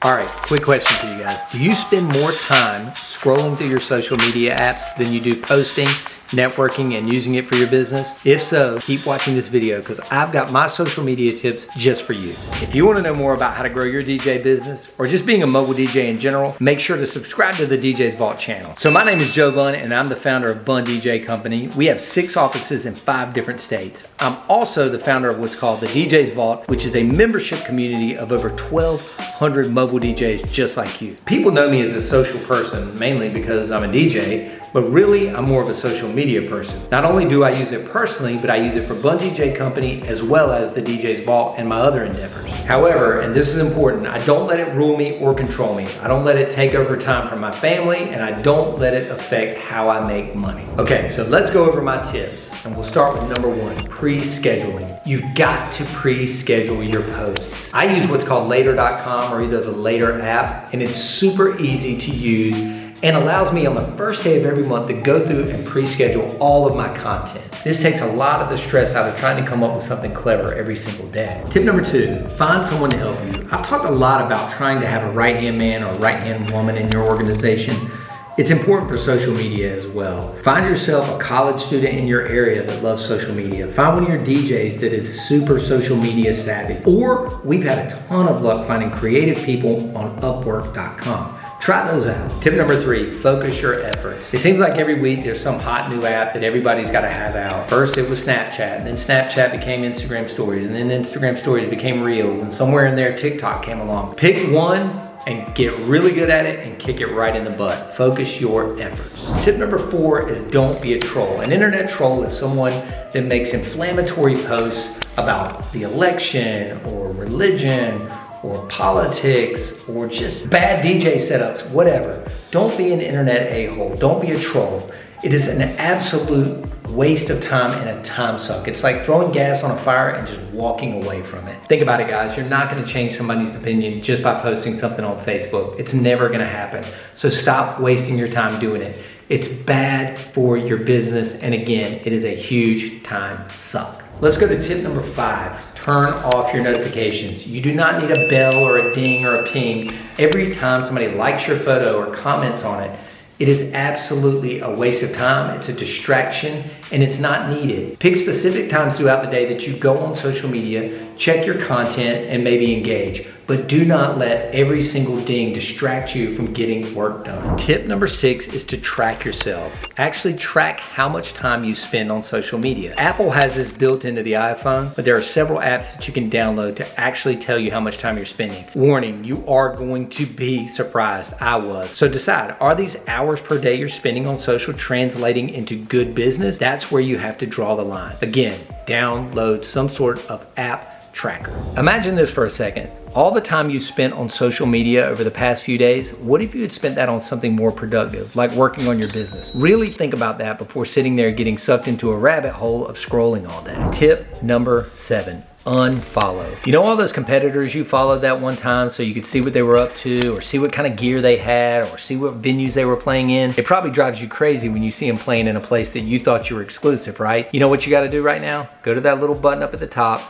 All right, quick question for you guys. Do you spend more time scrolling through your social media apps than you do posting, networking, and using it for your business? If so, keep watching this video because I've got my social media tips just for you. If you want to know more about how to grow your DJ business or just being a mobile DJ in general, make sure to subscribe to the DJ's Vault channel. So my name is Joe Bunn and I'm the founder of Bunn DJ Company. We have 6 offices in 5 different states. I'm also the founder of what's called the DJ's Vault, which is a membership community of over 1,200 mobile DJs just like you. People know me as a social person mainly because I'm a DJ, but really I'm more of a social media person. Not only do I use it personally, but I use it for Bunn DJ Company as well as the DJ's Vault and my other endeavors. However, and this is important, I don't let it rule me or control me. I don't let it take over time from my family, and I don't let it affect how I make money. Okay, so let's go over my tips. And we'll start with number 1, pre-scheduling. You've got to pre-schedule your posts. I use what's called later.com or either the Later app, and it's super easy to use and allows me on the first day of every month to go through and pre-schedule all of my content. This takes a lot of the stress out of trying to come up with something clever every single day. Tip number 2, find someone to help you. I've talked a lot about trying to have a right-hand man or right-hand woman in your organization. It's important for social media as well. Find yourself a college student in your area that loves social media. Find one of your DJs that is super social media savvy. Or we've had a ton of luck finding creative people on Upwork.com. Try those out. Tip number 3, focus your efforts. It seems like every week there's some hot new app that everybody's got to have out. First it was Snapchat, and then Snapchat became Instagram stories, and then Instagram stories became Reels, and somewhere in there TikTok came along. Pick one and get really good at it and kick it right in the butt. Focus your efforts. Tip number 4 is don't be a troll. An internet troll is someone that makes inflammatory posts about the election or religion or politics or just bad DJ setups, whatever. Don't be an internet a-hole. Don't be a troll. It is an absolute waste of time and a time suck. It's like throwing gas on a fire and just walking away from it. Think about it, guys. You're not gonna change somebody's opinion just by posting something on Facebook. It's never gonna happen. So stop wasting your time doing it. It's bad for your business, and again, it is a huge time suck. Let's go to tip number 5. Turn off your notifications. You do not need a bell or a ding or a ping every time somebody likes your photo or comments on it. It is absolutely a waste of time. It's a distraction and it's not needed. Pick specific times throughout the day that you go on social media, check your content, and maybe engage. But do not let every single ding distract you from getting work done. Tip number 6 is to track yourself. Actually track how much time you spend on social media. Apple has this built into the iPhone, but there are several apps that you can download to actually tell you how much time you're spending. Warning, you are going to be surprised. I was. So decide, are these hours per day you're spending on social translating into good business? That's where you have to draw the line. Again, download some sort of app tracker. Imagine this for a second. All the time you spent on social media over the past few days, what if you had spent that on something more productive, like working on your business? Really think about that before sitting there getting sucked into a rabbit hole of scrolling all day. Tip number 7. Unfollow. You know all those competitors you followed that one time so you could see what they were up to or see what kind of gear they had or see what venues they were playing in? It probably drives you crazy when you see them playing in a place that you thought you were exclusive, right? You know what you got to do right now? Go to that little button up at the top,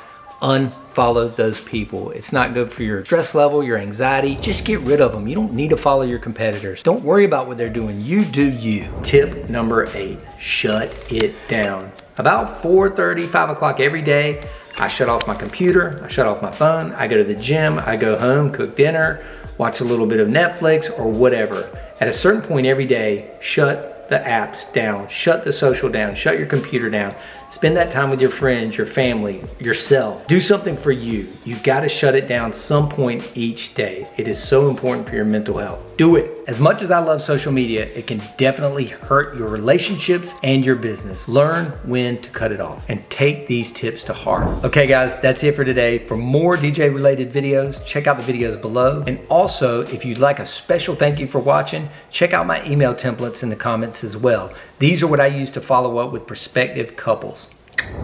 unfollow those people. It's not good for your stress level, your anxiety. Just get rid of them. You don't need to follow your competitors. Don't worry about what they're doing. You do you. Tip number 8, shut it down. About 4:30, 5 o'clock every day, I shut off my computer, I shut off my phone, I go to the gym, I go home, cook dinner, watch a little bit of Netflix or whatever. At a certain point every day, shut the apps down, shut the social down, shut your computer down. Spend that time with your friends, your family, yourself. Do something for you. You've got to shut it down some point each day. It is so important for your mental health. Do it. As much as I love social media, it can definitely hurt your relationships and your business. Learn when to cut it off and take these tips to heart. Okay guys, that's it for today. For more DJ related videos, check out the videos below. And also, if you'd like a special thank you for watching, check out my email templates in the comments as well. These are what I use to follow up with prospective couples.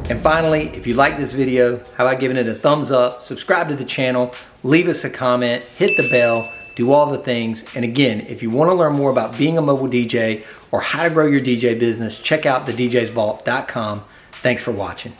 And finally, if you like this video, how about giving it a thumbs up, subscribe to the channel, leave us a comment, hit the bell, do all the things. And again, if you want to learn more about being a mobile DJ or how to grow your DJ business, check out thedjsvault.com. Thanks for watching.